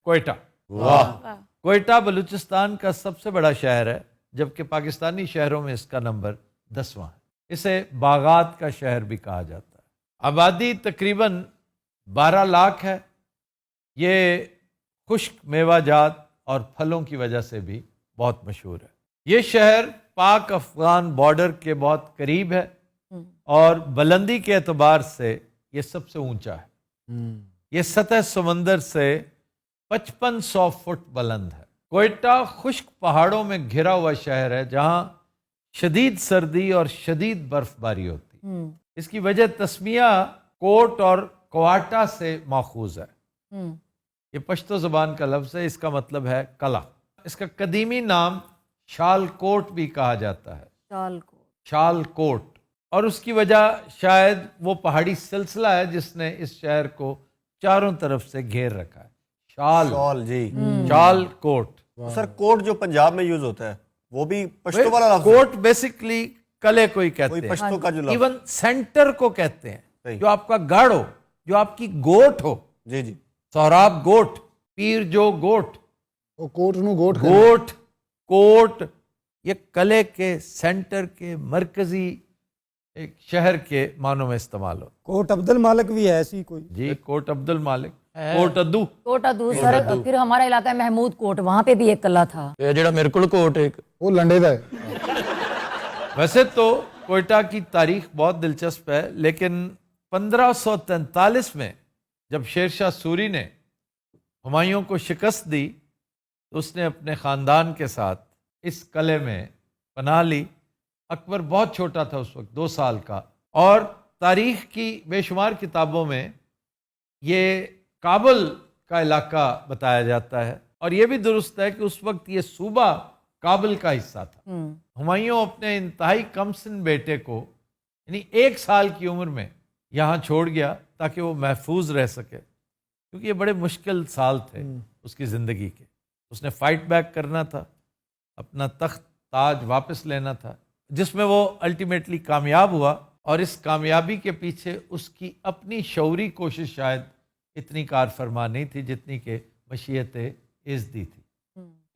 कोयटा। वाह। कोयटा बलूचिस्तान का सबसे बड़ा शहर है, जबकि पाकिस्तानी शहरों में इसका नंबर 10वां है। इसे बागात का शहर भी कहा जाता है। आबादी तकरीबन 12 लाख है। ये खुश्क मेवाजात और फलों की वजह से भी बहुत मशहूर है। ये शहर पाक अफगान बॉर्डर के बहुत करीब है और बुलंदी के एतबार से ये सबसे ऊंचा है। ये सतह समंदर से 5500 फुट बुलंद है। कोयटा खुश्क पहाड़ों में घिरा हुआ शहर है जहां शदीद सर्दी और शदीद बर्फबारी होती है। इसकी वजह तस्मिया कोट और क्वाटा से माखूज है। ये पश्तो ज़बान का लफ्ज़ है, इसका मतलब है कला। इसका कदीमी नाम शालकोट भी कहा जाता है, शालकोट। और उसकी वजह शायद वो पहाड़ी सिलसिला है जिसने इस शहर को चारों तरफ से घेर रखा है। शॉल जी। शाल कोट। सर कोट जो पंजाब में यूज होता है वो भी पश्तो वाला लफ्ज है? कोट बेसिकली कले को ही कहते वही हैं, पश्तो का जो लफ्ज। इवन सेंटर को कहते हैं, सही। जो आपका गढ़ हो, जो आपकी गोट हो। जी जी। सोहराब गोट, पीर जो गोट, वो कोट नू गोट गोट, कोट, ये कले के सेंटर के मरकजी एक शहर के मानों में इस्तेमाल हो। कोट अब्दुल मालिक भी है ऐसी कोई जी, कोट अब्दुल मालिक, कोट अद्दू। कोटा दूसरा फिर हमारा इलाका है महमूद कोट, वहां पे भी एक कला था। ਇਹ ਜਿਹੜਾ ਮੇਰੇ ਕੋਲ ਕੋਟ ਇੱਕ वो लंडे दा है। वैसे तो कोयटा की तारीख बहुत दिलचस्प है, लेकिन 1543 में जब शेरशाह सूरी ने हुमायूं को शिकस्त दी तो उसने अपने ख़ानदान के साथ इस किले में पनाह ली। अकबर बहुत छोटा था उस वक्त, 2 साल का, और तारीख की बेशुमार किताबों में ये काबुल का इलाका बताया जाता है। और ये भी दुरुस्त है कि उस वक्त ये सूबा काबुल का हिस्सा था। हुमायूं अपने इंतहाई कमसिन बेटे को यानी 1 साल की उम्र में यहाँ छोड़ गया ताकि वो महफूज रह सके, क्योंकि ये बड़े मुश्किल साल थे उसकी ज़िंदगी के। उसने फाइट बैक करना था, अपना तख्त ताज वापस लेना था, जिसमें वो अल्टीमेटली कामयाब हुआ। और इस कामयाबी के पीछे उसकी अपनी शौरी कोशिश शायद इतनी कार फरमा नहीं थी जितनी कि मशीयत इज़्दी थी।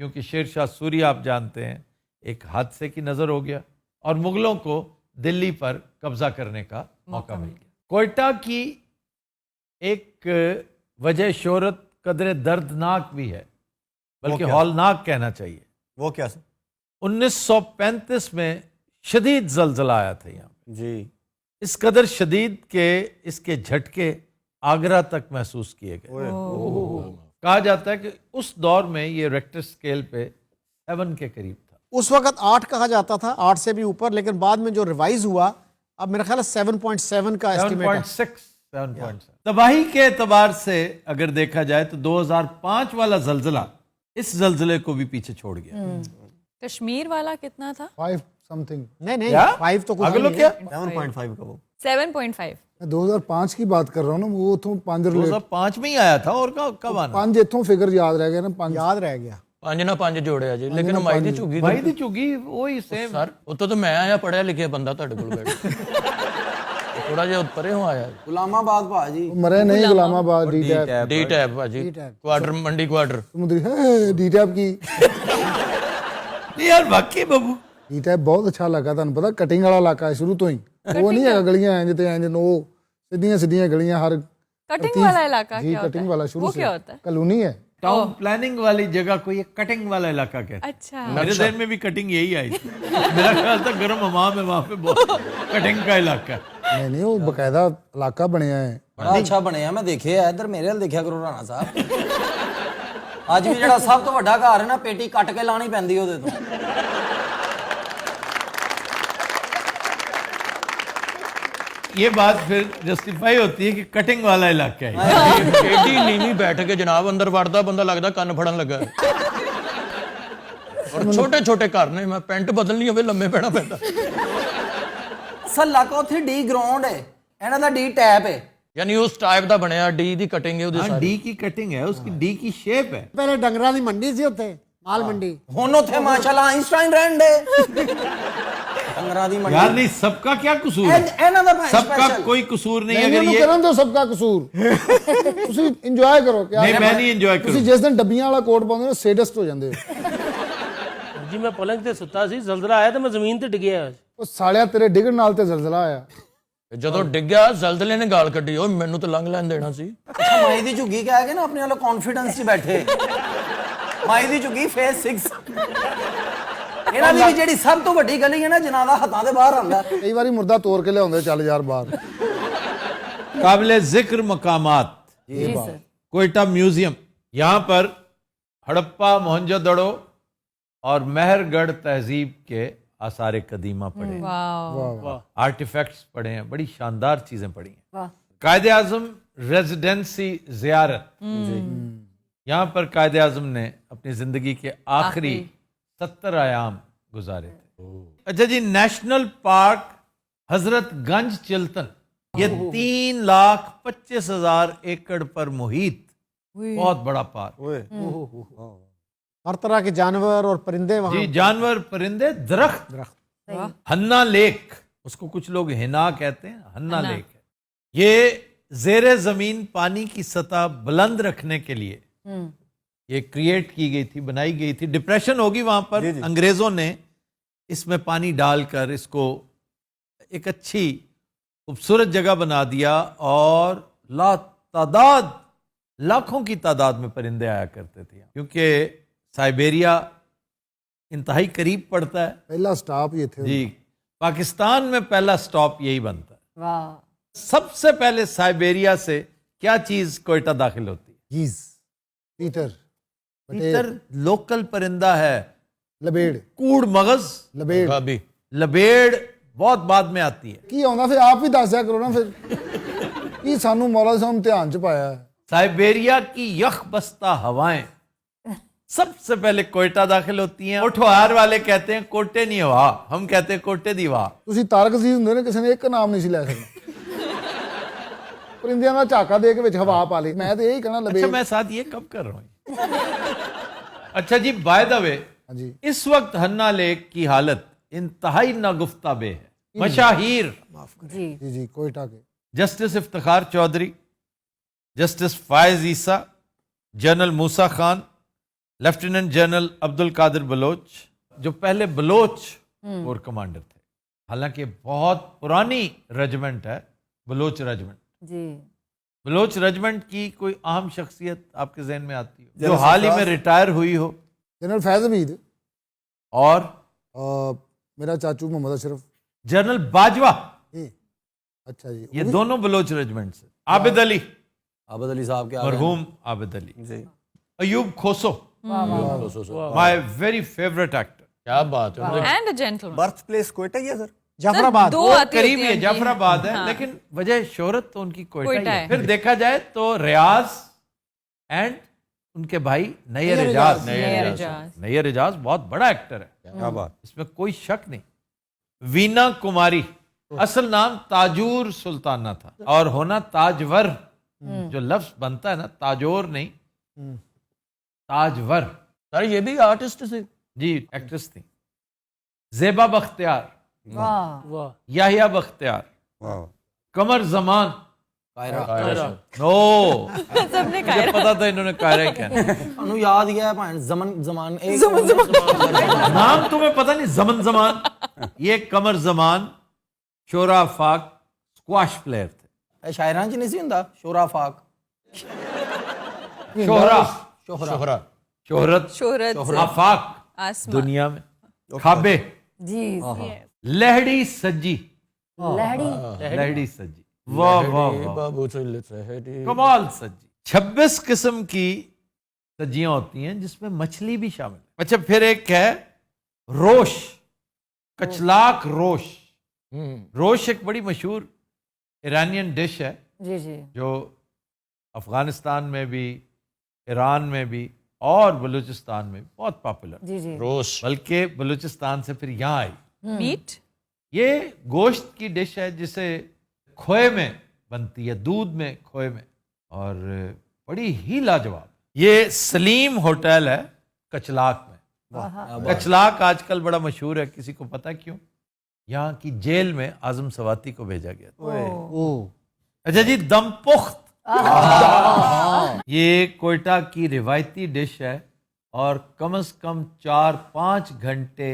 क्योंकि शेरशाह सूरी आप जानते हैं एक हादसे की नज़र हो गया और मुग़लों को दिल्ली पर कब्ज़ा करने का मौका मिल गया। कोयटा की एक वजह शोहरत कदरे दर्दनाक भी है, बल्कि हौलनाक कहना चाहिए। वो क्या सर? 1935 में शदीद ज़लज़ला आया था यहाँ जी। इस कदर शदीद के इसके झटके आगरा तक महसूस किए गए। कहा जाता है कि उस दौर में ये रेक्टर स्केल पे 7 के करीब था। उस वक्त 8 कहा जाता था, 8 से भी ऊपर, लेकिन बाद में जो रिवाइज हुआ अब मेरा ख्याल है 7.7 का एस्टिमेट है। 7.7। तबाही के एतबार से अगर देखा जाए तो 2005 वाला जलजला इस जलजले को भी पीछे छोड़ गया। कश्मीर वाला कितना था? 5 समथिंग। नहीं क्या? 5 तो कुछ अगलो नहीं क्या? है। 7.5 का वो 7.5। मैं 2005 की बात कर रहा हूँ ना, वो तो 5 रिलेट 2005 में ही आया था और कब आना? 5 इथों फिगर याद रह गया ना, 5 याद रह गया। 5 ਨਾ 5 ਜੋੜਿਆ ਜੀ, ਲੇਕਿਨ ਮਾਈ ਦੀ ਝੁੱਗੀ भाई दी चुगी वही सेम। ਸਰ ਉੱਤੋਂ ਤਾਂ ਮੈਂ ਆਇਆ ਪੜਿਆ ਲਿਖਿਆ ਬੰਦਾ ਤੁਹਾਡੇ ਕੋਲ ਬੈਠ ਥੋੜਾ ਜਿਹਾ ਉੱਪਰੇ ਹੋ ਆਇਆ ਗੁਲਾਮਾਬਾਦ ਭਾਜੀ मरे नहीं Ghulamabad D tap D tap ਭਾਜੀ ਕੁਆਟਰ ਮੰਡੀ ਕੁਆਟਰ समुद्री है डी टैप की नहीं यार वाकई बाबू डी टैप बहुत अच्छा लगा। ਤੁਹਾਨੂੰ ਪਤਾ ਕਟਿੰਗ ਵਾਲਾ ਇਲਾਕਾ ਹੈ ਸ਼ੁਰੂ ਤੋਂ ਹੀ, ਉਹ ਨਹੀਂ ਹੈਗਾ ਗਲੀਆਂ ਇੰਜ ਤੇ ਇੰਜ ਨੋ ਸਿੱਧੀਆਂ ਸਿੱਧੀਆਂ ਗਲੀਆਂ हर कटिंग वाला इलाका जी क्या होता कटिंग है? वाला शुरू वो से क्या होता है? कॉलोनी है। टाउन प्लानिंग वाली जगह को ये कटिंग वाला इलाका कहते हैं। अच्छा। मेरे ध्यान में भी कटिंग यही आई थी। मेरा ख्याल था गर्म हमाम है वहां पे बहुत कटिंग का इलाका है। नहीं नहीं वो बकायदा इलाका ਬਣਿਆ ਹੈ। ਬੜਾ ਅੱਛਾ ਬਣਿਆ, ਮੈਂ ਦੇਖਿਆ ਇੱਧਰ ਮੇਰੇ ਵੱਲ ਦੇਖਿਆ ਕਰੋ ਰਾਣਾ ਸਾਹਿਬ। ਅੱਜ ਵੀ ਜਿਹੜਾ ਸਭ ਤੋਂ ਵੱਡਾ ਘਰ ਹੈ ਨਾ, ਪੇਟੀ ਕੱਟ ਕੇ ਲਾਣੀ ਪੈਂਦੀ ਉਹਦੇ ਤੋਂ। ये बात फिर जस्टिफाई होती है कि कटिंग वाला इलाका है। ਏਡੀ ਨੀਵੀਂ ਬੈਠ ਕੇ ਜਨਾਬ ਅੰਦਰ ਵੜਦਾ ਬੰਦਾ ਲੱਗਦਾ ਕੰਨ ਫੜਨ ਲੱਗਾ ਔਰ ਛੋਟੇ ਛੋਟੇ ਘਰ ਨੇ, ਮੈਂ ਪੈਂਟ ਬਦਲਣੀ ਹੋਵੇ ਲੰਮੇ ਪੈਣਾ ਪੈਂਦਾ। ਸੱਲਾ ਕਾ ਉੱਥੇ ਡੀ ਗਰਾਊਂਡ ਹੈ, ਇਹਨਾਂ ਦਾ ਡੀ ਟੈਪ ਹੈ। ਯਾਨੀ ਉਸ ਟਾਈਪ ਦਾ ਬਣਿਆ, ਡੀ ਦੀ ਕਟਿੰਗ ਹੈ ਉਹਦੇ हाँ, ਸਾਰੀ। डी की कटिंग है, उसकी डी की शेप है। ਪਹਿਲੇ ਡੰਗਰਾਂ ਦੀ ਮੰਡੀ ਸੀ ਉੱਥੇ, ਮਾਲ ਮੰਡੀ। ਹੁਣ ਉੱਥੇ ਮਾਸ਼ਾਅੱਲਾ ਆਇਨਸਟਾਈਨ ਰਹਿਣ ਦੇ। ਡੰਗਰਾਂ ਦੀ ਮੰਡੀ यार नहीं सबका क्या कसूर है ਇਹਨਾਂ ਦਾ ਭਾਵੇਂ सबका special। कोई कसूर नहीं ਨਹੀਂ अगर ਉਹਨੂੰ ये ਕਰਨ ਦਿਓ ਸਭ ਦਾ ਕਸੂਰ ਤੁਸੀਂ ਇੰਜੋਏ ਕਰੋ ਕਿ नहीं मैं नहीं एंजॉय ਤੁਸੀਂ करूँ ਜਿਸ ਦਿਨ ਡੱਬੀਆਂ ਵਾਲਾ ਕੋਟ ਪਾਉਂਦੇ ਹੋ ਸੇਡਿਸਟ ਹੋ ਜਾਂਦੇ ਹੋ ਜੀ ਮੈਂ ਪਲੰਗ ਤੇ ਸੁੱਤਾ ਸੀ ਜ਼ਲਜ਼ਲਾ ਆਇਆ ਤੇ ਮੈਂ ਜ਼ਮੀਨ ਤੇ ਡਿੱਗਿਆ ਉਹ ਸਾਲਿਆ ਤੇਰੇ ਡਿੱਗਣ ਨਾਲ ਤੇ ਜ਼ਲਜ਼ਲਾ ਆਇਆ ਜਦੋਂ ਡਿੱਗਿਆ ਜ਼ਲਜ਼ਲੇ ਨੇ ਗਾਲ ਕੱਢੀ ਓਏ ਮੈਨੂੰ ਤਾਂ ਲੰਘ ਲੈਣ ਦੇਣਾ ਸੀ। ਅੱਛਾ ਮਾਈ ਦੀ ਝੁੱਗੀ ਕਹਿ ਕੇ ਨਾ ਆਪਣੇ ਵਾਲਾ ਕੌਨਫੀਡੈਂਸ 'ਚ ਬੈਠੇ ਮਾਈ ਦੀ ਝੁੱਗੀ ਫੇਸ 6 ਇਹਨਾਂ ਦੀ ਵੀ ਜਿਹੜੀ ਸਭ ਤੋਂ ਵੱਡੀ ਗਲੀ ਹੈ ਨਾ ਜਨਾਦਾ ਹੱਥਾਂ ਦੇ ਬਾਹਰ ਆਉਂਦਾ। ਕਈ ਵਾਰੀ ਮੁਰਦਾ ਤੋੜ ਕੇ ਲਿਆਉਂਦੇ ਚੱਲ ਯਾਰ ਬਾਹਰ काबिल जिक्र मकामात जी सर कोयटा म्यूजियम, यहाँ पर हड़प्पा मोहनजोदड़ो और मेहरगढ़ तहजीब के आसार कदीमा पड़े हैं, वाओ आर्टिफैक्ट्स पढ़े हैं, बड़ी शानदार चीजें पढ़ी हैं। वाह कायदे आजम रेजिडेंसी जियारत, यहाँ पर कायदे आजम ने अपनी जिंदगी के आखिरी 70 आयाम गुजारे थे। अच्छा जी, नेशनल पार्क हजरतगंज चिल्तन, ये 3,25,000 एकड़ पर मुहित बहुत बड़ा पार्क। हर तरह के जानवर और परिंदे वहाँ जी, जानवर परिंदे दरख्त। हन्ना लेक, उसको कुछ लोग हिना कहते हैं, हन्ना लेक है। ये जेरे जमीन पानी की सतह बुलंद रखने के लिए ये क्रिएट की गई थी, बनाई गई थी। डिप्रेशन होगी वहां पर, अंग्रेजों ने इसमें पानी डालकर इसको एक अच्छी खूबसूरत जगह बना दिया और तादाद लाखों की तादाद में परिंदे आया करते थे, क्योंकि साइबेरिया इंतहाई करीब पड़ता है। ਪਹਿਲਾ ਸਟਾਪ ਹੀ ਇੱਥੇ जी, पाकिस्तान में पहला स्टॉप यही बनता है। वाह सबसे पहले साइबेरिया से क्या चीज कोयटा दाखिल होती है? ਗੀਜ਼ ਪੀਟਰ तीतर लोकल परिंदा है। ਲਬੇੜ कूड़ मगज, ਲਬੇੜ ਗਾਬੀ लबेड़ बहुत बाद में आती है। ਕੀ ਆਉਂਦਾ ਫਿਰ ਆਪ ਹੀ ਦੱਸ ਦਿਆ ਕਰੋ ਨਾ ਫਿਰ ਕੀ ਸਾਨੂੰ ਮੌਲਾ ਸਾਹਿਬ ਧਿਆਨ ਚ ਪਾਇਆ ਹੈ। साइबेरिया की यख बस्ता हवाएं सबसे पहले कोयटा दाखिल होती हैं। उठवार वाले कहते हैं कोटे नहीं हवा, हम कहते हैं कोटे दी हवा। ਤੁਸੀਂ ਤਾਰਕ ਅਜ਼ੀਜ਼ ਹੁੰਦੇ ਨੇ, ਕਿਸੇ ਨੇ ਇੱਕ ਨਾਮ ਨਹੀਂ ਸੀ ਲੈ ਸਕਦਾ। ਪਰਿੰਦਿਆਂ ਦਾ ਝਾਕਾ ਦੇ ਕੇ ਵਿੱਚ ਹਵਾ ਪਾ ਲਈ। ਮੈਂ ਤੇ ਇਹੀ ਕਹਿਣਾ अच्छा, ਲਬੇੜ। मैं साथ ये कब कर रहा हूँ? अच्छा जी, बाय द वे, ਹਾਂਜੀ इस वक्त हन्ना लेक की हालत इंतहाई नागुफ्ताबे है। मशाहीर जी ਜੀ ਜੀ ਕੋਇਟਾ ਕੇ justice Iftikhar Chaudhry, justice Faez Isa, general Musa Khan, lieutenant general Abdul Qadir Baloch, जो पहले बलोच कोर कमांडर थे। हालांकि बहुत पुरानी रेजिमेंट है बलोच रेजिमेंट। जी बलोच रेजिमेंट की कोई अहम शख्सियत आपके जहन में आती हो जो हाल ही में रिटायर हुई हो? ਜਨਰਲ ਫੈਜ਼ ਹਮੀਦ, और ਮੇਰਾ ਚਾਚੂ ਮੁਹੰਮਦ ਅਸ਼ਰਫ। जनरल बाजवा, ਇਹ ਅੱਛਾ ਜੀ ये दोनों बलोच रेजिमेंट से। आबिद अली, आबद अली साहब के मरहूम आबिद अली। जी Ayub Khoso, my very favourite actor. क्या बात है। And a gentleman. Birth place Quetta ही है सर। जाफराबाद दो आती करीब होती ही है, हैं जाफराबाद है, हाँ। लेकिन वजह शोहरत तो उनकी कोयटा कोयटा ही है। है। फिर देखा जाए तो रियाज एंड उनके भाई नैयर एजाज। नैयर एजाज। नैयर एजाज बहुत बड़ा एक्टर है, क्या बात। इसमें कोई शक नहीं। वीना कुमारी, असल नाम ताजूर सुल्ताना था और होना ताजवर। जो लफ्ज बनता है ना, ताजोर नहीं, ताजवर। सर ये भी आर्टिस्ट थे। जी, एक्ट्रेस थी। जेबा बख्तियार, वाह वाह याहिया बख्तियार, वाह। कमर जमान। कायरा नो, सबने मुझे पता था इन्होंने कायरा ही कहना। ਤੁਹਾਨੂੰ ਯਾਦ ਗਿਆ ਭਾਂ ਜ਼ਮਨ ਜ਼ਮਾਨ एक नाम तुम्हें पता नहीं, जमन जमान। ये कमर जमान शोरा फाक स्क्वाश प्लेयर थे। ਇਹ ਸ਼ਾਇਰਾਂ 'ਚ ਨਹੀਂ ਸੀ ਹੁੰਦਾ ਸ਼ੋਰਾ ਫਾਕ शोहरा, शोहरा शोहरत, शोहरत आफाक आसमान दुनिया में, खाबे, जी लहड़ी सज्जी। लहड़ी लहड़ी सज्जी, वाह वाह वाह, बाबू चल रहे कमाल सज्जी। 26 किस्म की सज्जियां होती हैं जिसमें मछली भी शामिल है। अच्छा, फिर एक है रोश, कचलाक रोश। रोश एक बड़ी मशहूर ईरानियन डिश है जी जी जो अफगानिस्तान में भी, ईरान में भी और बलूचिस्तान में भी बहुत पॉपुलर, जी जी रोश। बल्कि बलूचिस्तान से फिर यहाँ आई। मीट। ये गोश्त की डिश है जिसे खोए में बनती है, दूध में, खोए में, और बड़ी ही लाजवाब। ये सलीम होटल है कचलाक में। कचलाक आजकल बड़ा मशहूर है, किसी को पता है क्यों? यहाँ की जेल में आजम सवाती को भेजा गया था। अच्छा जी, दम पुख्त, ये कोयटा की रिवायती डिश है और कम से कम 4-5 घंटे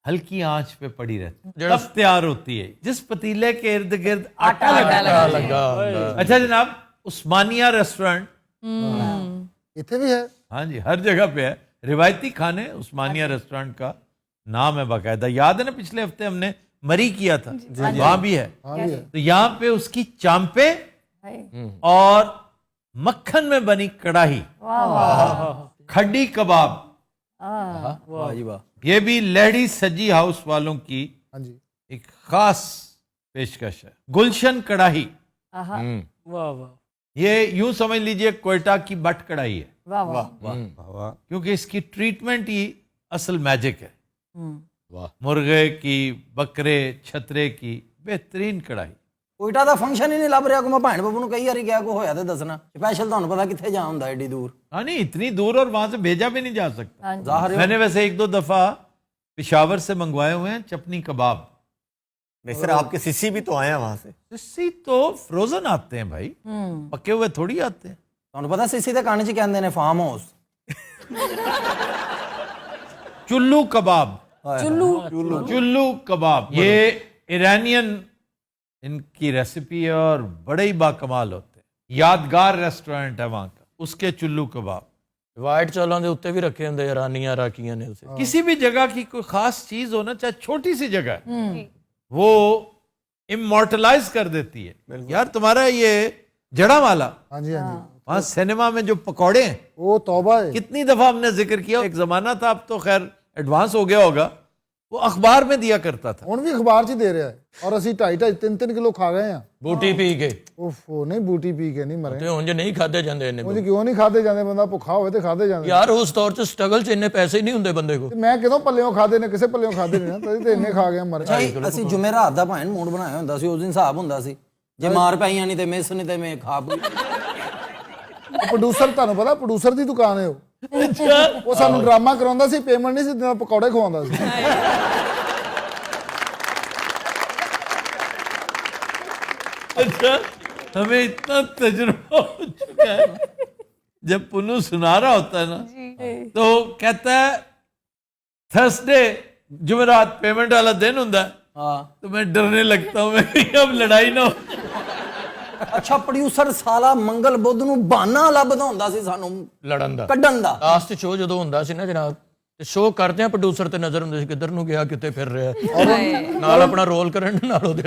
हल्की आंच पे पड़ी रहती है, तब तैयार होती है, जिस पतीले के इर्द गिर्द आटा लगा। अच्छा जनाब, उस्मानिया रेस्टोरेंट ਇੱਥੇ भी है। हाँ जी, हर जगह पे है। रिवायती खाने उस्मानिया रेस्टोरेंट का नाम है बाकायदा। याद है ना, पिछले हफ्ते हमने मरी किया था, वहां भी है। तो यहाँ पे उसकी चांपे और मक्खन में बनी कड़ाही, खड्डी कबाब, वाह जी वाह। ये भी लहड़ी सजी हाउस वालों की हाँ जी। एक खास पेशकश है। गुलशन कड़ाही, वाह वाह। ये यूं समझ लीजिए कोयटा की बट कढ़ाई है, वाह वाह वाह। क्योंकि इसकी ट्रीटमेंट ही असल मैजिक है। वाह। मुर्गे की, बकरे, छतरे की बेहतरीन कढ़ाई। कोयटा ਦਾ ਫੰਕਸ਼ਨ ਹੀ ਨਹੀਂ ਲੱਭ ਰਿਹਾ ਕੋ ਮੈਂ ਭੈਣ ਬੱਬੂ ਨੂੰ ਕਈ ਵਾਰੀ ਗਿਆ ਕੋ ਹੋਇਆ ਤੇ ਦੱਸਣਾ ਸਪੈਸ਼ਲ ਤੁਹਾਨੂੰ ਪਤਾ ਕਿੱਥੇ ਜਾ ਹੁੰਦਾ ਏਡੀ ਦੂਰ हाँ नहीं, इतनी दूर और वहां से भेजा भी नहीं जा सकता। ਜ਼ਾਹਰ ਹੈ मैंने वैसे 1-2 दफा पिशावर से मंगवाए हुए हैं चपनी कबाब। नहीं सर, आपके सिसी भी तो आए हैं वहां से। इससे तो फ्रोजन आते हैं भाई, पके हुए थोड़ी आते हैं। ਤੁਹਾਨੂੰ ਪਤਾ ਸੀਸੀ ਦੇ ਕੰਨ 'ਚ ਕਹਿੰਦੇ ਨੇ ਫਾਰਮ ਹਾਊਸ चुल्लू कबाब, चुल्लू चुल्लू कबाब, ये ईरानियन इनकी रेसिपी है और बड़े ही बाकमाल होते हैं। यादगार रेस्टोरेंट है वहां का, उसके चुल्लू कबाब। ਵਾਈਟ ਚੌਲਾਂ ਦੇ ਉੱਤੇ ਵੀ ਰੱਖੇ ਹੁੰਦੇ ਆ, ਰਾਨੀਆਂ ਰਾਕੀਆਂ ਨੇ ਉਸੇ। किसी भी जगह की कोई खास चीज हो ना, चाहे छोटी सी जगह है, वो इमोर्टलाइज कर देती है। यार तुम्हारा ये जड़ा वाला हाँ जी हाँ जी। वहां सिनेमा में जो पकौड़े हैं, वो तौबा है। कितनी दफा हमने जिक्र किया। एक जमाना था, अब तो खैर एडवांस हो गया होगा, वो अखबार में दिया करता था। ਹੁਣ ਵੀ ਅਖਬਾਰ 'ਚ ਹੀ ਦੇ ਰਿਹਾ ਹੈ ਔਰ ਅਸੀਂ 2.5 3 ਕਿਲੋ ਖਾ ਗਏ ਆ। ਬੂਟੀ ਪੀ ਕੇ ਉਹ ਨਹੀਂ ਬੂਟੀ ਪੀ ਕੇ ਨਹੀਂ ਮਰੇ। ਤੇ ਉਂਝ ਨਹੀਂ ਖਾਦੇ ਜਾਂਦੇ ਇੰਨੇ। ਉਹ ਕਿਉਂ ਨਹੀਂ ਖਾਦੇ ਜਾਂਦੇ, ਬੰਦਾ ਭੁੱਖਾ ਹੋਵੇ ਤੇ ਖਾਦੇ ਜਾਂਦੇ। ਯਾਰ ਉਸ ਦੌਰ 'ਚ ਸਟਰਗਲ 'ਚ ਇੰਨੇ ਪੈਸੇ ਨਹੀਂ ਹੁੰਦੇ ਬੰਦੇ ਕੋਲ। ਤੇ ਮੈਂ ਕਿਦੋਂ ਪੱਲਿਓਂ ਖਾਦੇ ਨੇ, ਕਿਸੇ ਪੱਲਿਓਂ ਖਾਦੇ ਨਹੀਂ ਨਾ, ਤਦੇ ਤੇ ਇੰਨੇ ਖਾ ਗਿਆ ਮਰ। ਅਸੀਂ ਜੁਮੇਰਾਤ ਦਾ ਭਾਵੇਂ ਮੂਡ ਬਣਾਇਆ ਹੁੰਦਾ ਸੀ, ਉਸ ਦਿਨ ਹਿਸਾਬ ਹੁੰਦਾ ਸੀ, ਜੇ ਮਾਰ ਪਈਆਂ ਨਹੀਂ ਤੇ ਮਿਸ ਨਹੀਂ ਤੇ ਮੈਂ ਖਾ ਪਈ। ਪ੍ਰੋਡਿਊਸਰ, ਤੁਹਾਨੂੰ ਪਤਾ ਪ੍ਰੋਡਿਊਸਰ ਦੀ ਦੁਕਾਨ ਹੈ ਉਹ। ਉਹ ਸਾਨੂੰ ਡਰਾਮਾ ਕਰਾਉਂਦਾ ਸੀ, ਪੇਮੈਂਟ ਨਹੀਂ ਸੀ ਦਿੰਦਾ, ਪਕੌੜੇ ਖਵਾਉਂਦਾ ਸੀ। अच्छा, हमें इतना तजुर्बा हो चुका है, जब पुन्नू सुना रहा होता है ना, तो कहता है थर्सडे जुमेरात पेमेंट वाला दिन होता है, हाँ तो मैं डरने लगता हूँ, मैं कहीं अब लड़ाई ना हो। ਅੱਛਾ, ਪ੍ਰੋਡਿਊਸਰ ਸਾਲਾ ਮੰਗਲ ਬੁੱਧ ਨੂੰ ਬਹਾਨਾ ਲੱਭਦਾ ਹੁੰਦਾ ਸੀ ਸਾਨੂੰ ਲੜਨ ਦਾ, ਕੱਢਣ ਦਾ। ਲਾਸਟ ਸ਼ੋਅ ਜਦੋਂ ਹੁੰਦਾ ਸੀ ਨਾ ਜਨਾਬ, ਤੇ ਸ਼ੋਅ ਕਰਦੇ ਆ ਪ੍ਰੋਡਿਊਸਰ ਤੇ ਨਜ਼ਰ ਹੁੰਦੀ ਸੀ ਕਿੱਧਰ ਨੂੰ ਗਿਆ, ਕਿੱਥੇ ਫਿਰ ਰਿਹਾ, ਨਾਲ ਆਪਣਾ ਰੋਲ ਕਰਨ ਨਾਲ ਉਹਦੇ